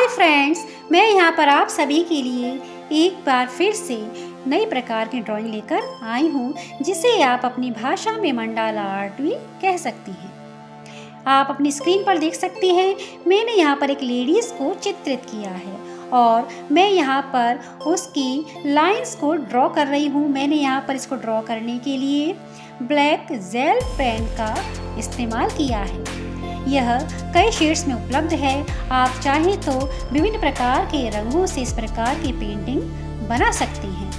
Hi friends, मैं यहाँ पर आप सभी के लिए एक बार फिर से नई प्रकार की ड्राइंग लेकर आई हूँ, जिसे आप अपनी भाषा में मंडाला आर्ट भी कह सकती हैं। आप अपनी स्क्रीन पर देख सकती हैं, मैंने यहाँ पर एक लेडीज़ को चित्रित किया है और मैं यहाँ पर उसकी लाइंस को ड्रॉ कर रही हूँ। मैंने यहाँ पर इसको ड्रॉ करने के लिए ब्लैक जेल पेन का इस्तेमाल किया है। यह कई शेड्स में उपलब्ध है। आप चाहें तो विभिन्न प्रकार के रंगों से इस प्रकार की पेंटिंग बना सकती हैं।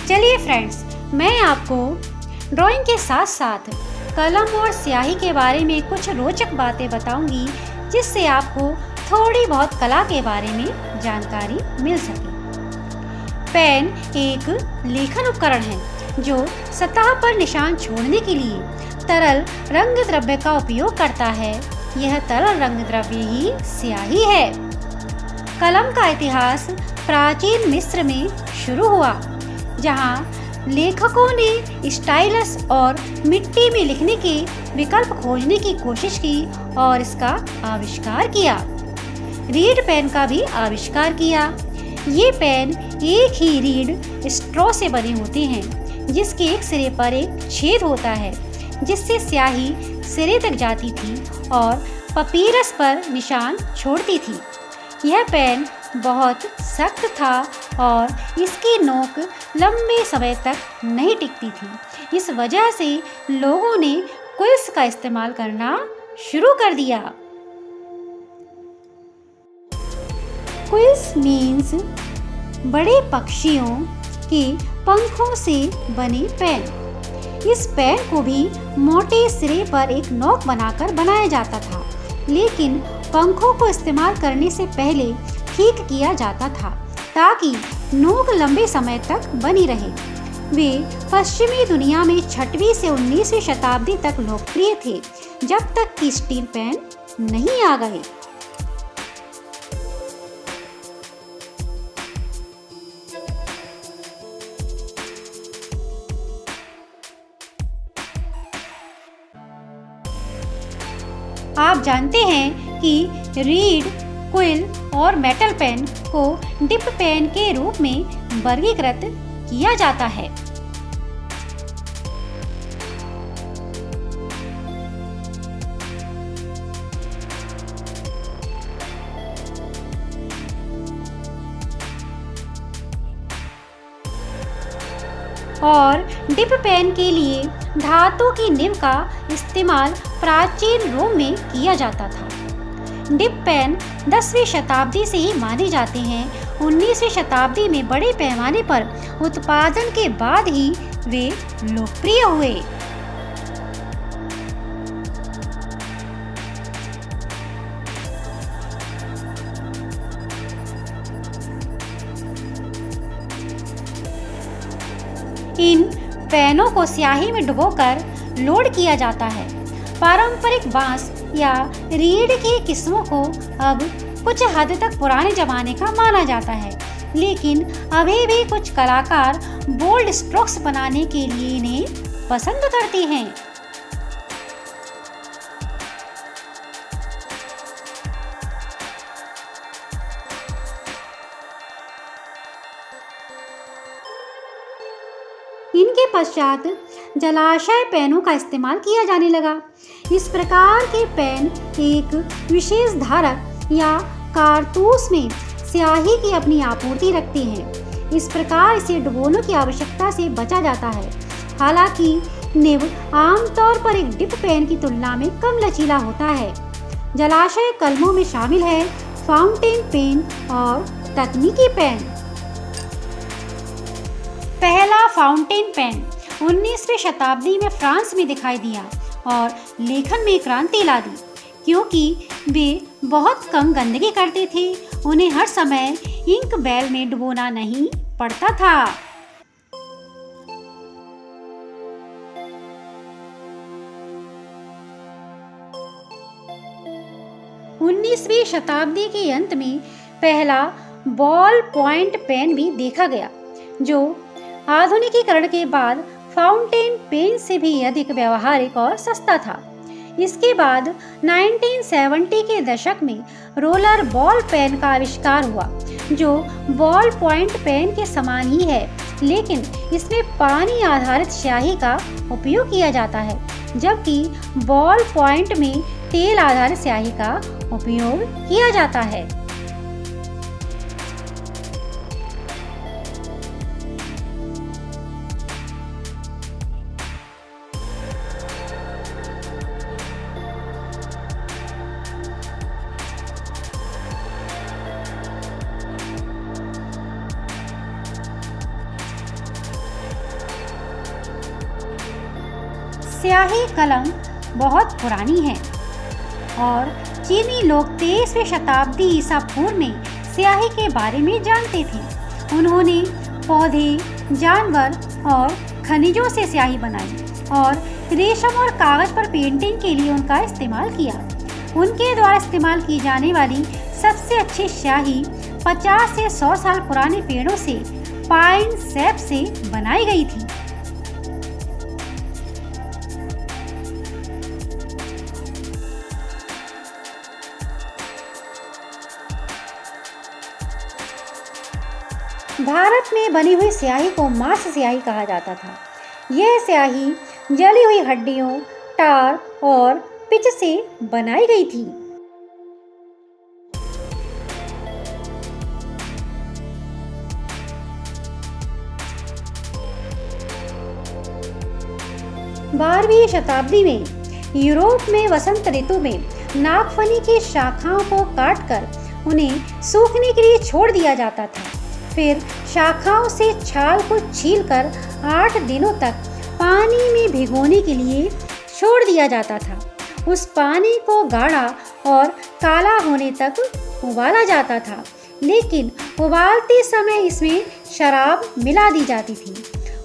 चलिए फ्रेंड्स, मैं आपको ड्राइंग के साथ साथ कलम और स्याही के बारे में कुछ रोचक बातें बताऊंगी, जिससे आपको थोड़ी बहुत कला के बारे में जानकारी मिल सके। पेन एक लेखन उपकरण है जो सतह पर निशान छोड़ने के लिए तरल रंग द्रव्य का उपयोग करता है। यह तरल रंग द्रव्य ही स्याही है। कलम का इतिहास प्राचीन मिस्र में शुरू हुआ, जहां लेखकों ने स्टाइलस और मिट्टी में लिखने के विकल्प खोजने की कोशिश की और इसका आविष्कार किया। रीड पेन का भी आविष्कार किया। ये पेन एक ही रीड स्ट्रॉ से बने होते हैं, जिसके एक सिरे पर एक छेद होता है, जिससे स्याही सिरे तक जाती थी और पपीरस पर निशान छोड़ती थी। यह पेन बहुत सख्त था और इसकी नोक लंबे समय तक नहीं टिकती थी। इस वजह से लोगों ने क्विल्स का इस्तेमाल करना शुरू कर दिया। क्विल्स मीन्स बड़े पक्षियों के पंखों से बने पेन। इस पेन को भी मोटे सिरे पर एक नोक बनाकर बनाया जाता था, लेकिन पंखों को इस्तेमाल करने से पहले ठीक किया जाता था ताकि नोक लंबे समय तक बनी रहे। वे पश्चिमी दुनिया में 6वीं से 19वीं शताब्दी तक लोकप्रिय थे, जब तक कि स्टील पेन नहीं आ गए। आप जानते हैं कि रीड, क्विल और मेटल पेन को डिप पेन के रूप में वर्गीकृत किया जाता है। और डिप पेन के लिए धातु की निब का इस्तेमाल प्राचीन रोम में किया जाता था। डिप पेन 10वीं शताब्दी से ही माने जाते हैं। 19वीं शताब्दी में बड़े पैमाने पर उत्पादन के बाद ही वे लोकप्रिय हुए। इन पेनों को स्याही में डुबोकर लोड किया जाता है। पारंपरिक बांस या रीढ़ की किस्मों को अब कुछ हद तक पुराने जमाने का माना जाता है, लेकिन अभी भी कुछ कलाकार बोल्ड स्ट्रोक्स बनाने के लिए इन्हें पसंद करते हैं। इनके पश्चात जलाशय पेनों का इस्तेमाल किया जाने लगा। इस प्रकार के पेन एक विशेष धारक या कारतूस में स्याही की अपनी आपूर्ति रखते हैं। इस प्रकार इसे डुबोने की आवश्यकता से बचा जाता है। हालांकि निब आमतौर पर एक डिप पेन की तुलना में कम लचीला होता है। जलाशय कलमों में शामिल है फाउंटेन पेन और तकनीकी पेन। पहला फाउंटेन पेन 19वीं शताब्दी में फ्रांस में दिखाई दिया और लेखन में क्रांति ला दी, क्योंकि वे बहुत कम गंदगी करते थे। उन्हें हर समय इंक बैल में डुबोना नहीं पड़ता था। उन्नीसवीं शताब्दी के अंत में पहला बॉल पॉइंट पेन भी देखा गया, जो आधुनिकीकरण के बाद फाउंटेन पेन से भी अधिक व्यवहारिक और सस्ता था। इसके बाद 1970 के दशक में रोलर बॉल पेन का आविष्कार हुआ, जो बॉल पॉइंट पेन के समान ही है, लेकिन इसमें पानी आधारित स्याही का उपयोग किया जाता है, जबकि बॉल पॉइंट में तेल आधारित स्याही का उपयोग किया जाता है। स्याही कलम बहुत पुरानी है और चीनी लोग 23वीं शताब्दी ईसा पूर्व में स्याही के बारे में जानते थे। उन्होंने पौधे, जानवर और खनिजों से स्याही बनाई और रेशम और कागज पर पेंटिंग के लिए उनका इस्तेमाल किया। उनके द्वारा इस्तेमाल की जाने वाली सबसे अच्छी स्याही 50 से 100 साल पुराने पेड़ों से, पाइन सैप से बनाई गई थी। भारत में बनी हुई स्याही को मांस स्याही कहा जाता था। यह स्याही जली हुई हड्डियों, टार और पिच से बनाई गई थी। बारहवीं शताब्दी में यूरोप में वसंत ऋतु में नागफनी की शाखाओं को काटकर उन्हें सूखने के लिए छोड़ दिया जाता था। फिर शाखाओं से छाल को छीलकर 8 दिनों तक पानी में भिगोने के लिए छोड़ दिया जाता था। उस पानी को गाढ़ा और काला होने तक उबाला जाता था, लेकिन उबालते समय इसमें शराब मिला दी जाती थी।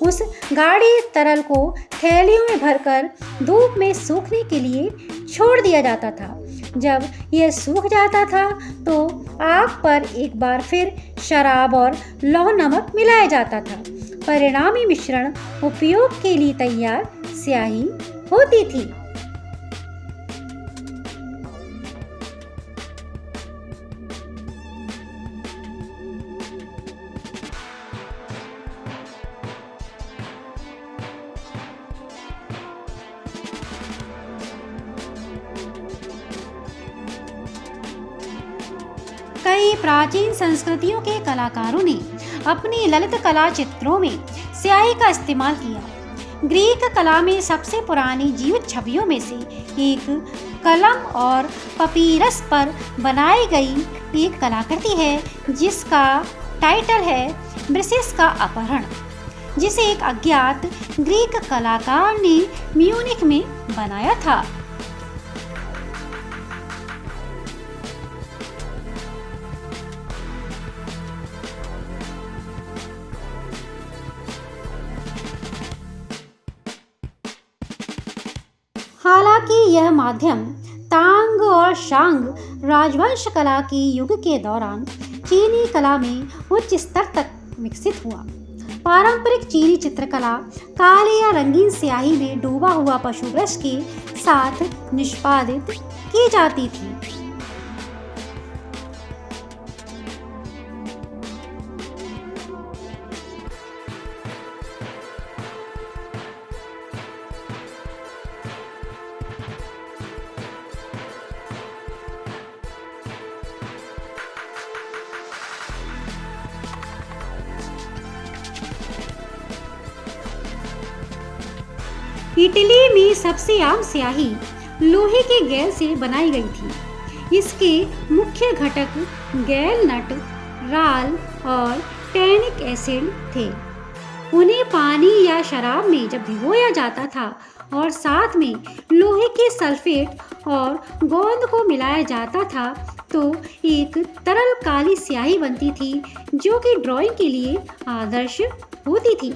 उस गाढ़े तरल को थैलियों में भरकर धूप में सूखने के लिए छोड़ दिया जाता था। जब यह सूख जाता था तो आग पर एक बार फिर शराब और लौह नमक मिलाया जाता था। परिणामी मिश्रण उपयोग के लिए तैयार स्याही होती थी। कई प्राचीन संस्कृतियों के कलाकारों ने अपनी ललित कला चित्रों में स्याही का इस्तेमाल किया। ग्रीक कला में सबसे पुरानी जीवित छवियों में से एक कलम और पपीरस पर बनाई गई एक कलाकृति है, जिसका टाइटल है ब्रिसेस का अपहरण, जिसे एक अज्ञात ग्रीक कलाकार ने म्यूनिख में बनाया था। हालांकि यह माध्यम तांग और शांग राजवंश कला की युग के दौरान चीनी कला में उच्च स्तर तक विकसित हुआ। पारंपरिक चीनी चित्रकला काले या रंगीन स्याही में डूबा हुआ पशु ब्रश के साथ निष्पादित की जाती थी। इटली में सबसे आम स्याही लोहे के गैल से बनाई गई थी। इसके मुख्य घटक गैल नट, राल और टैनिक एसिड थे। उन्हें पानी या शराब में जब भिगोया जाता था और साथ में लोहे के सल्फेट और गोंद को मिलाया जाता था तो एक तरल काली स्याही बनती थी, जो कि ड्राइंग के लिए आदर्श होती थी।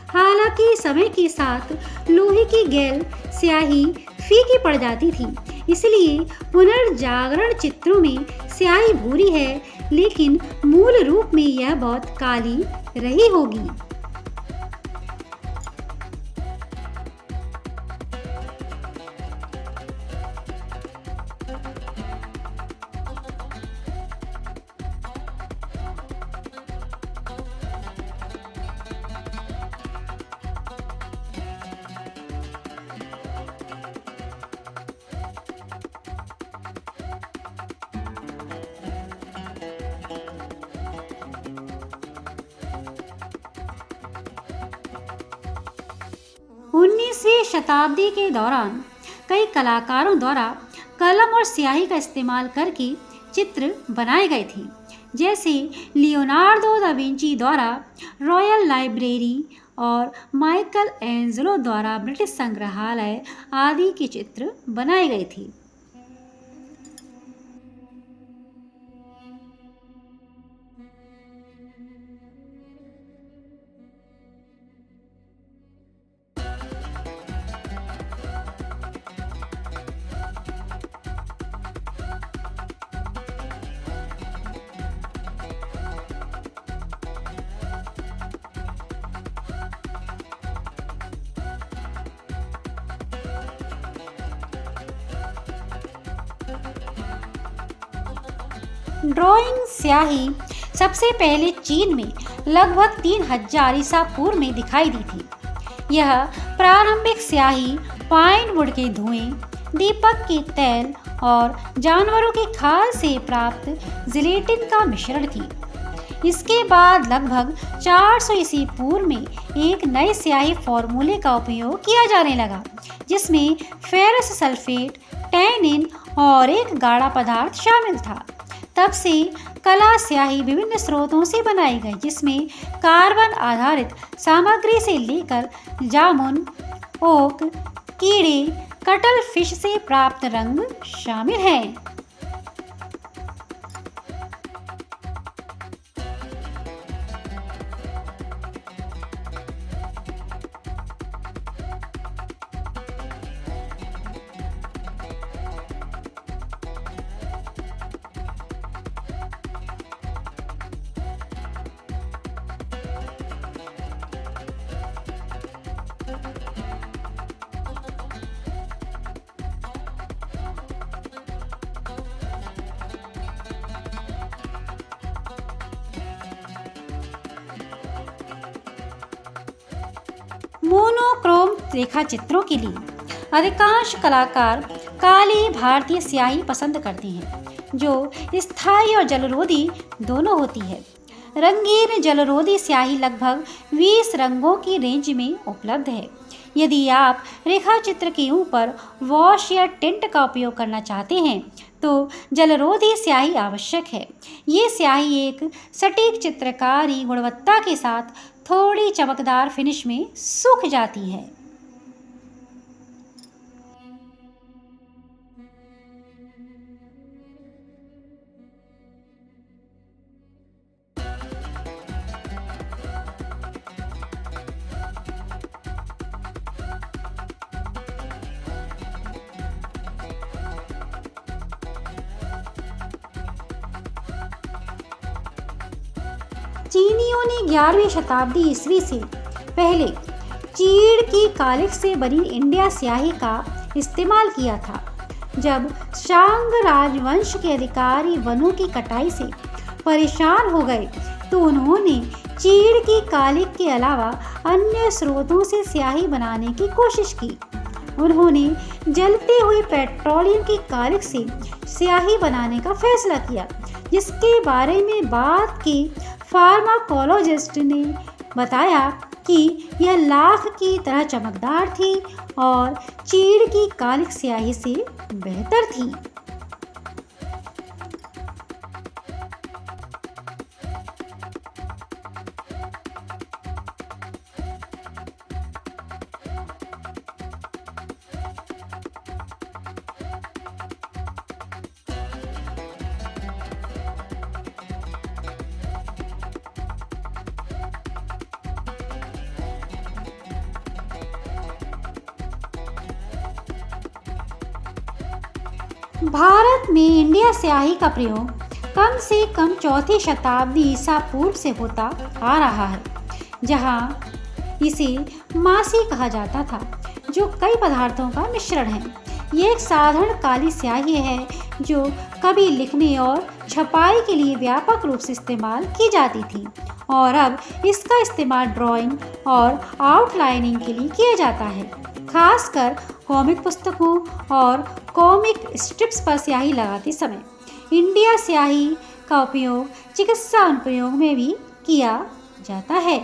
हालांकि समय के साथ लोहे की गैल स्याही फीकी पड़ जाती थी, इसलिए पुनर्जागरण चित्रों में स्याही भूरी है, लेकिन मूल रूप में यह बहुत काली रही होगी। 19वीं शताब्दी के दौरान कई कलाकारों द्वारा कलम और स्याही का इस्तेमाल करके चित्र बनाए गए थे, जैसे लियोनार्डो दा विंची द्वारा रॉयल लाइब्रेरी और माइकल एंजेलो द्वारा ब्रिटिश संग्रहालय आदि के चित्र बनाए गए थे। ड्राइंग स्याही सबसे पहले चीन में लगभग 3000 ईसा पूर्व में दिखाई दी थी। यह प्रारंभिक स्याही पाइन वुड के धुएं, दीपक के तेल और जानवरों की खाल से प्राप्त जिलेटिन का मिश्रण थी। इसके बाद लगभग 400 ईसा पूर्व में एक नए स्याही फॉर्मूले का उपयोग किया जाने लगा, जिसमें फेरस सल्फेट, टैनिन और एक गाढ़ा पदार्थ शामिल था। तब से कला स्याही विभिन्न स्रोतों से बनाई गई, जिसमें कार्बन आधारित सामग्री से लेकर जामुन, ओक, कीड़े, कटल फिश से प्राप्त रंग शामिल हैं। मोनोक्रोम रेखा चित्रों के लिए अधिकांश कलाकार काली भारतीय स्याही पसंद करते हैं, जो स्थायी और जलरोधी दोनों होती है। रंगीन जलरोधी स्याही लगभग 20 रंगों की रेंज में उपलब्ध है। यदि आप रेखा चित्र के ऊपर वॉश या टिंट का उपयोग करना चाहते हैं, तो जलरोधी स्याही आवश्यक है। ये स्याही एक सटीक चित्रकारी गुणवत्ता के साथ थोड़ी चमकदार फिनिश में सूख जाती है। चीनियों ने 11वीं शताब्दी ईस्वी से पहले चीड़ की कालिख से बनी इंडिया स्याही का इस्तेमाल किया था। जब शांग राजवंश के अधिकारी वनों की कटाई से परेशान हो गए, तो उन्होंने चीड़ की कालिख के अलावा अन्य स्रोतों से स्याही बनाने की कोशिश की। उन्होंने जलते हुए पेट्रोलियम की कालिख से स्याही बनाने का फैसला किया, जिसके बारे में बाद के फार्माकोलॉजिस्ट ने बताया कि यह लाख की तरह चमकदार थी और चीड़ की कालिख स्याही से बेहतर थी। भारत में इंडिया स्याही का प्रयोग कम से कम 4वीं शताब्दी ईसा पूर्व से होता आ रहा है, जहां इसे मासी कहा जाता था, जो कई पदार्थों का मिश्रण है। ये एक साधारण काली स्याही है जो कभी लिखने और छपाई के लिए व्यापक रूप से इस्तेमाल की जाती थी, और अब इसका इस्तेमाल ड्राइंग और आउटलाइनिंग के लिए किया जाता है, खासकर कॉमिक पुस्तकों और कॉमिक स्ट्रिप्स पर स्याही लगाते समय। इंडिया स्याही का उपयोग चिकित्सा अनुप्रयोग में भी किया जाता है।